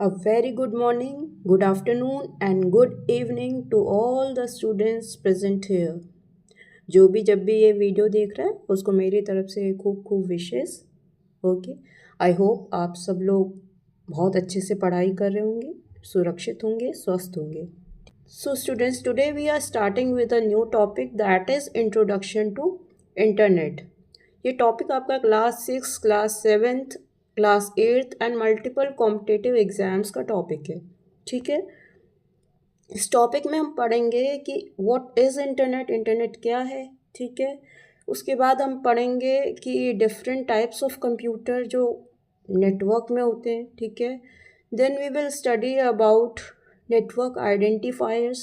A very good morning, good afternoon, and good evening to all the students present here. जो भी जब भी ये वीडियो देख रहा है उसको मेरी तरफ से खूब खूब विशेस. ओके. आई होप आप सब लोग बहुत अच्छे से पढ़ाई कर रहे होंगे, सुरक्षित होंगे, स्वस्थ होंगे. So students, today we are starting with a new topic that is introduction to internet. ये टॉपिक आपका class 6, class 7th, class 8th and multiple competitive exams का टॉपिक है. ठीक है. इस टॉपिक में हम पढ़ेंगे कि व्हाट इज़ इंटरनेट, इंटरनेट क्या है. ठीक है. उसके बाद हम पढ़ेंगे कि डिफरेंट टाइप्स ऑफ कंप्यूटर जो नेटवर्क में होते हैं. ठीक है. Then we will study about network identifiers.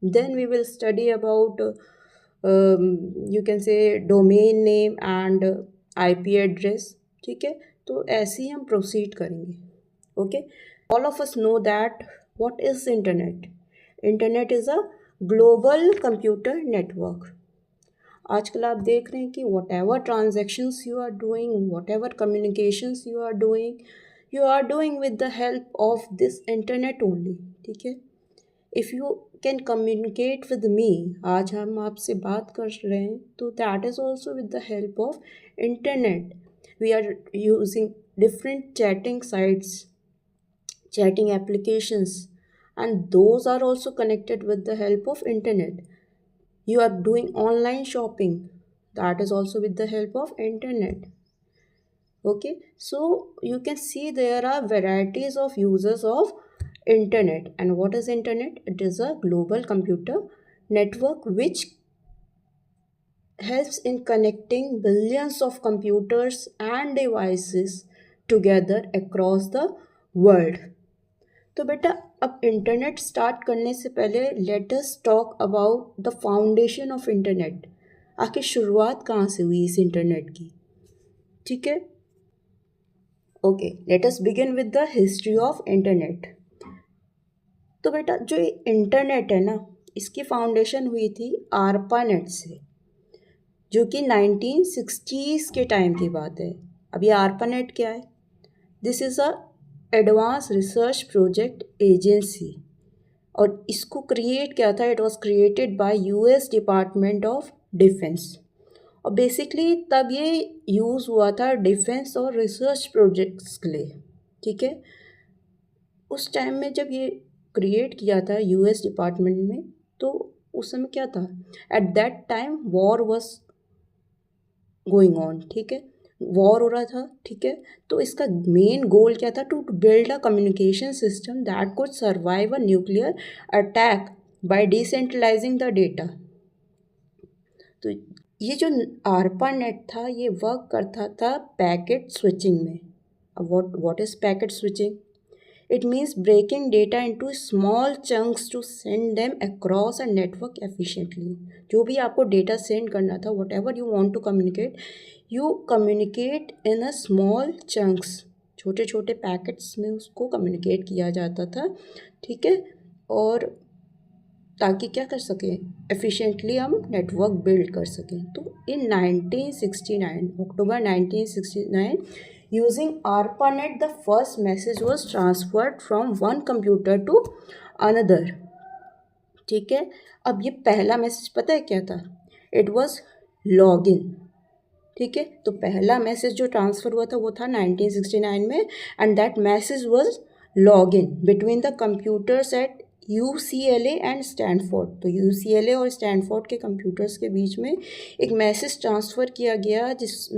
Then we will study about you can say domain name and IP address. ठीक है. तो ऐसे ही हम प्रोसीड करेंगे. Okay. All of us know that what is internet. Internet is a global computer network. आजकल आप देख रहे हैं कि whatever transactions you are doing, whatever communications you are doing with the help of this internet only. ठीक है. If you can communicate with me, आज हम आपसे बात कर रहे हैं तो that is also with the help of internet. We are using different chatting sites, chatting applications, and those are also connected with the help of internet. You are doing online shopping, that is also with the help of internet. Okay, so you can see there are varieties of users of internet. And what is internet? It is a global computer network which helps in connecting billions of computers and devices together across the world. तो बेटा अब internet start करने से पहले let us talk about the foundation of internet. आखिर शुरुआत कहाँ से हुई इस इंटरनेट की. ठीक है. Okay, let us begin with the history of internet. तो बेटा जो इंटरनेट है ना, इसकी फाउंडेशन हुई थी आरपानेट से, जो कि 1960s के टाइम की बात है. अब ये आरपानेट क्या है? This is a advance research project agency. और इसको क्रिएट किया था, it was created by US department of defence. और बेसिकली तब ये यूज़ हुआ था डिफेंस और रिसर्च प्रोजेक्ट्स के लिए. ठीक है. उस टाइम में जब ये क्रिएट किया था यूएस डिपार्टमेंट में, तो उस समय क्या था, at that time war was going on. ठीक है. वॉर हो रहा था. ठीक है. तो इसका मेन गोल क्या था? To build a communication system that could survive a nuclear attack by decentralizing the data. तो ये जो आरपा नेट था ये वर्क करता था पैकेट स्विचिंग में. अब what is packet switching? It means breaking data into small chunks to send them across a network efficiently. जो भी आपको डेटा सेंड करना था, whatever you want to communicate, you communicate in a small chunks. छोटे छोटे packets में उसको communicate किया जाता था. ठीक है. और ताकि क्या कर सकें, एफिशिएंटली हम नेटवर्क बिल्ड कर सकें. तो इन 1969, अक्टूबर 1969, using ARPANET, the first message was transferred from one computer to another. ठीक है. अब ये पहला मैसेज पता है क्या था? It was log in. ठीक है. तो पहला मैसेज जो ट्रांसफ़र हुआ था वो था 1969 में, and that message was log in between the computers eight UCLA and Stanford. तो UCLA और स्टैनफोर्ड के कंप्यूटर्स के बीच में एक मैसेज ट्रांसफ़र किया गया, जिस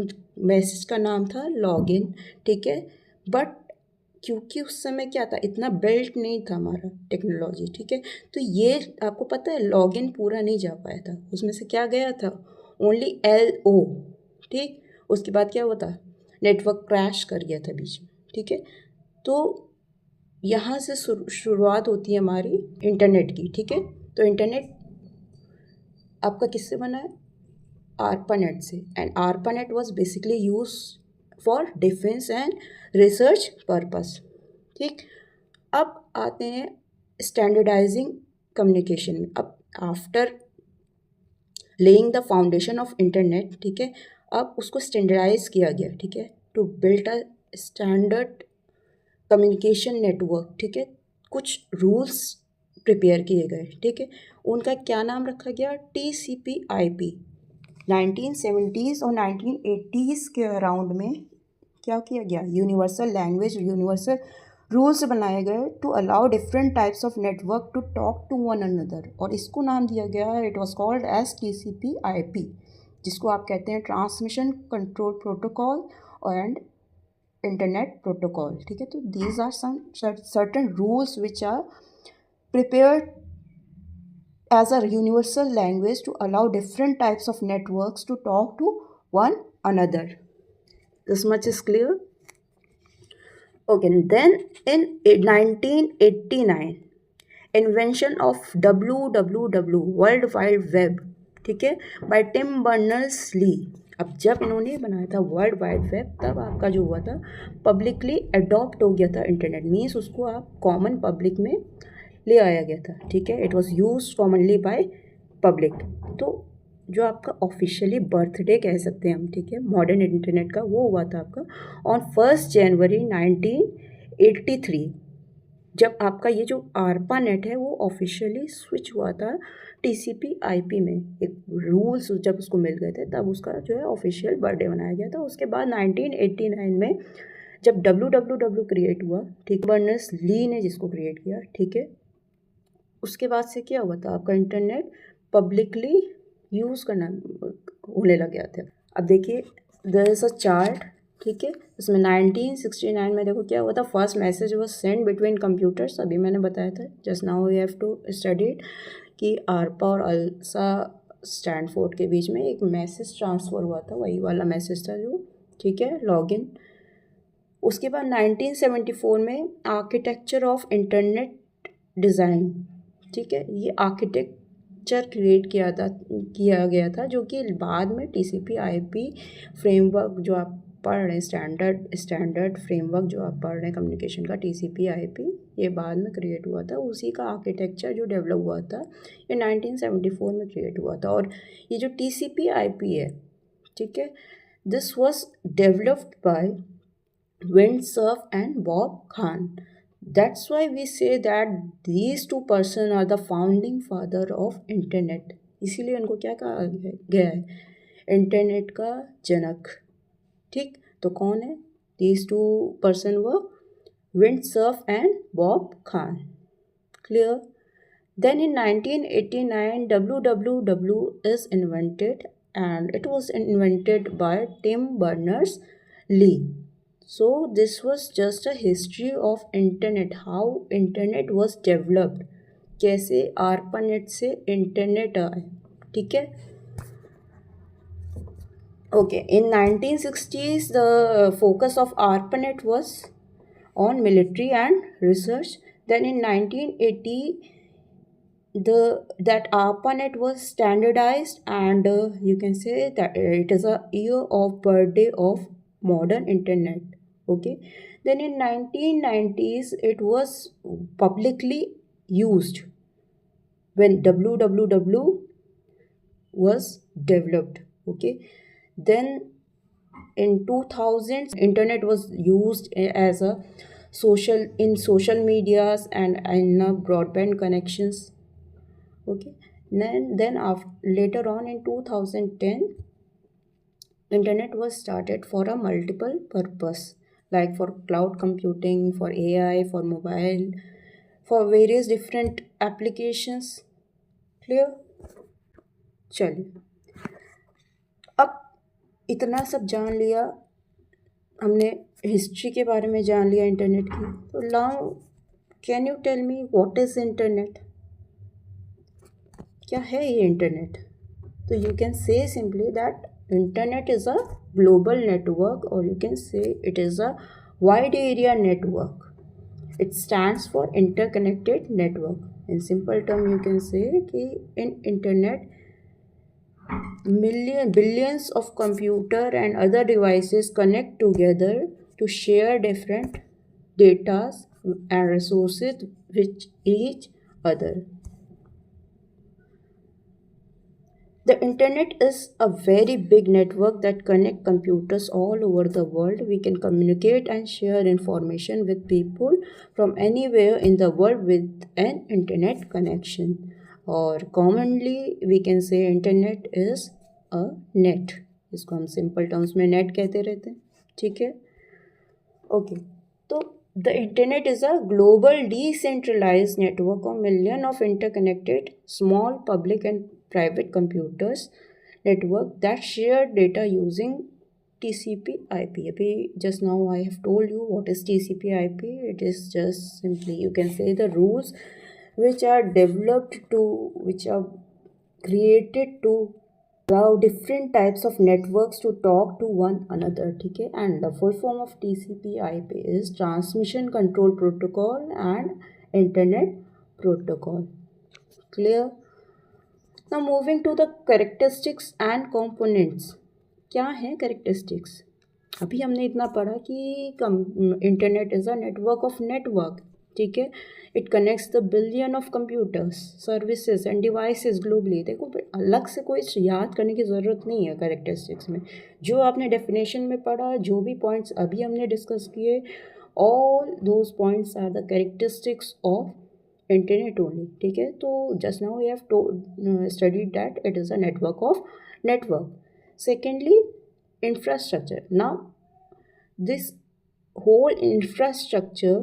मैसेज का नाम था लॉगिन. ठीक है. बट क्योंकि उस समय क्या था, इतना बिल्ट नहीं था हमारा टेक्नोलॉजी. ठीक है. तो ये आपको पता है लॉगिन पूरा नहीं जा पाया था. उसमें से क्या गया था? Only LO. ठीक. उसके बाद क्या हुआ था? नेटवर्क क्रैश कर गया था बीच में. ठीक है. तो यहाँ से शुरुआत होती है हमारी इंटरनेट की. ठीक है. तो इंटरनेट आपका किससे बना है? ARPANET से. And ARPANET was basically use for defence and research purpose. ठीक. अब आते हैं स्टैंडर्डाइजिंग कम्युनिकेशन में. अब after laying the foundation of internet, ठीक है, अब उसको स्टैंडर्डाइज किया गया. ठीक है. To build a standard communication network, ठीक है, कुछ रूल्स प्रिपेयर किए गए, ठीक है, उनका क्या नाम रखा गया, TCP/IP। 1970s और 1980s के अराउंड में क्या किया गया, यूनिवर्सल लैंग्वेज, यूनिवर्सल रूल्स बनाए गए to allow different types of network to talk to one another, और इसको नाम दिया गया है, it was called as TCP/IP, जिसको आप कहते हैं transmission control protocol and internet protocol, ठीक है। तो these are some certain rules which are prepared as a universal language to allow different types of networks to talk to one another. This much is clear? Okay, then in 1989, invention of WWW, World Wide Web, ठीक है, by Tim Berners-Lee। अब जब इन्होंने बनाया था world wide web, तब आपका जो हुआ था पब्लिकली अडॉप्ट हो गया था इंटरनेट, मीन्स उसको आप कॉमन पब्लिक में ले आया गया था, ठीक है। It was use commonly by public. तो जो आपका ऑफिशियली बर्थडे कह सकते हैं हम, ठीक है, मॉडर्न इंटरनेट का, वो हुआ था आपका ऑन 1 जनवरी 1983, जब आपका ये जो ARPANET है वो ऑफिशियली स्विच हुआ था TCP/IP में। एक रूल्स जब उसको मिल गए थे तब उसका जो है ऑफिशियल बर्थडे मनाया गया था। उसके बाद 1989 में जब WWW क्रिएट हुआ, ठीक, बर्नर्स ली ने जिसको क्रिएट किया, ठीक है, उसके बाद से क्या हुआ था, आपका इंटरनेट पब्लिकली यूज़ करना होने लग गया था। अब देखिए देयर इज़ अ चार्ट, ठीक है, इसमें 1969 में देखो क्या हुआ था, first message was send between computers, अभी मैंने बताया था just now we have to study it, कि आरपा और अल्सा स्टैनफोर्ड के बीच में एक मैसेज ट्रांसफ़र हुआ था, वही वाला मैसेज था जो, ठीक है, लॉगिन। उसके बाद 1974 में आर्किटेक्चर ऑफ इंटरनेट डिज़ाइन, ठीक है, ये आर्किटेक्चर क्रिएट किया गया था जो कि बाद में TCP/IP फ्रेमवर्क जो आप पढ़ रहे हैं, स्टैंडर्ड फ्रेमवर्क जो आप पढ़ रहे हैं कम्युनिकेशन का, TCP/IP, ये बाद में क्रिएट हुआ था। उसी का आर्किटेक्चर जो डेवलप हुआ था ये 1974 में क्रिएट हुआ था। और ये जो TCP/IP है, ठीक है, this was developed by Windsurf and Bob Kahn. That's why we say that these two persons are the founding father of internet. इसीलिए उनको क्या कहा गया है, इंटरनेट का जनक, ठीक। तो कौन है, these two person were Windsurf and Bob Kahn. Clear? Then in 1989 WWW is invented, and it was invented by Tim Berners-Lee. So this was just a history of internet, how internet was developed, कैसे ARPANET से internet आए, ठीक है। Okay, in 1960s the focus of ARPANET was on military and research. Then in 1980 that ARPANET was standardized, and you can say that it is a year of birthday of modern internet. Okay, then in 1990s it was publicly used when WWW was developed. Okay, then in 2000s internet was used as a social medias and in broadband connections. Okay, then later on in 2010 internet was started for a multiple purpose, like for cloud computing, for AI, for mobile, for various different applications. Clear? चलिए, अब इतना सब जान लिया हमने, history के बारे में जान लिया इंटरनेट की, तो now can you tell me what is internet, क्या है ये इंटरनेट। तो you can say simply that internet is a global network, और you can say it is a wide area network. It stands for interconnected network. In simple term you can say कि in internet billions of computer and other devices connect together to share different data and resources with each other. The internet is a very big network that connects computers all over the world. We can communicate and share information with people from anywhere in the world with an internet connection. Or commonly we can say internet is a net. इसको हम simple terms में net कहते रहते हैं, ठीक है. Okay, तो the internet is a global decentralized network of millions of interconnected small public and private computers network that share data using TCP/IP. अभी just now I have told you what is TCP/IP. It is just simply you can say the rules which are created to allow different types of networks to talk to one another, ठीक है. And the full form of TCP/IP is Transmission Control Protocol and Internet Protocol. Clear? Now moving to the characteristics and components. क्या है characteristics? अभी हमने इतना पढ़ा कि internet is a network of network, ठीक है. It connects the billion of computers, services end devices globally. देखो अलग से कोई याद करने की ज़रूरत नहीं है कैरेक्टरिस्टिक्स में. जो आपने डेफिनेशन में पढ़ा, जो भी पॉइंट्स अभी हमने डिस्कस किए, all those points are the characteristics of internet only, ठीक है. तो just now we have studied that it is a network of network. Secondly, infrastructure. Now this whole infrastructure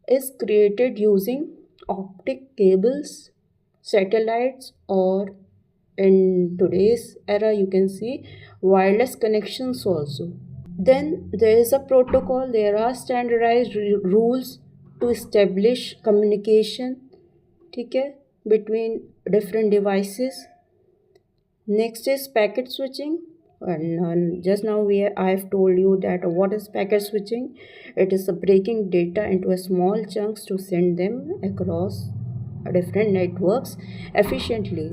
is created using optic cables, satellites, or in today's era you can see wireless connections also. Then there is a protocol. There are standardized rules to establish communication, ठीक है, between different devices. Next is packet switching. And just now I have told you that what is packet switching. It is breaking data into small chunks to send them across different networks efficiently.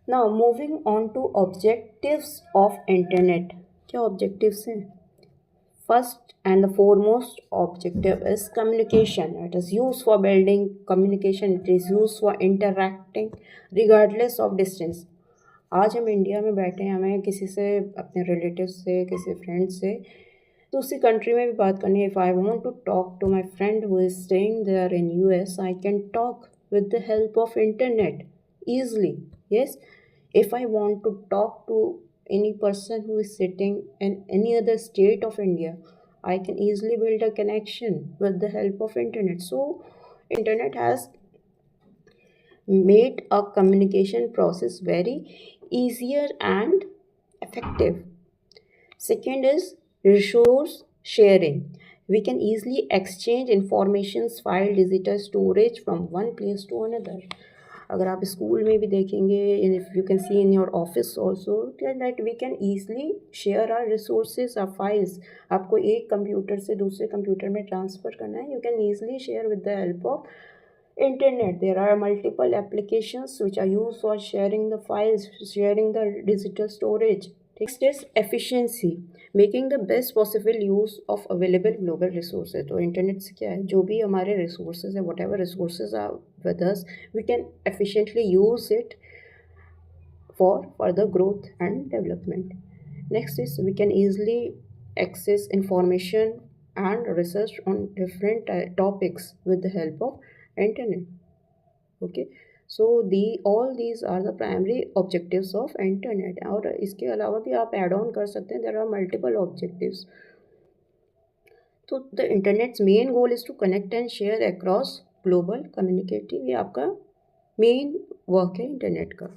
Now moving on to objectives of internet. क्या objectives हैं? First and the foremost objective is communication. It is used for building communication. It is used for interacting regardless of distance. आज हम India में बैठे हैं, हमें किसी से, अपने रिलेटिव से, किसी फ्रेंड से दूसरी कंट्री में भी बात करनी है. If I want to talk to my friend who is staying there in US, I can talk with the help of internet easily. Yes, if I want to talk to any person who is sitting in any other state of India, I can easily build a connection with the help of internet. So internet has made a communication process very easier and effective. Second is resource sharing. We can easily exchange information, file, digital storage from one place to another. अगर आप school में भी देखेंगे, if you can see in your office also, that we can easily share our resources, our files. आपको एक computer से दूसरे computer में ट्रांसफ़र करना है, you can easily share with the help of internet. There are multiple applications which are used for sharing the files, sharing the digital storage. Next is efficiency, making the best possible use of available global resources. तो internet से क्या है, जो भी हमारे resources है, whatever resources are with us, we can efficiently use it for further growth and development. Next is we can easily access information and research on different topics with the help of internet. Okay, so all these are the primary objectives of internet. और इसके अलावा भी आप add on कर सकते हैं. There are multiple objectives. तो the internet's main goal is to connect and share across global communicating. ये आपका main work है इंटरनेट का.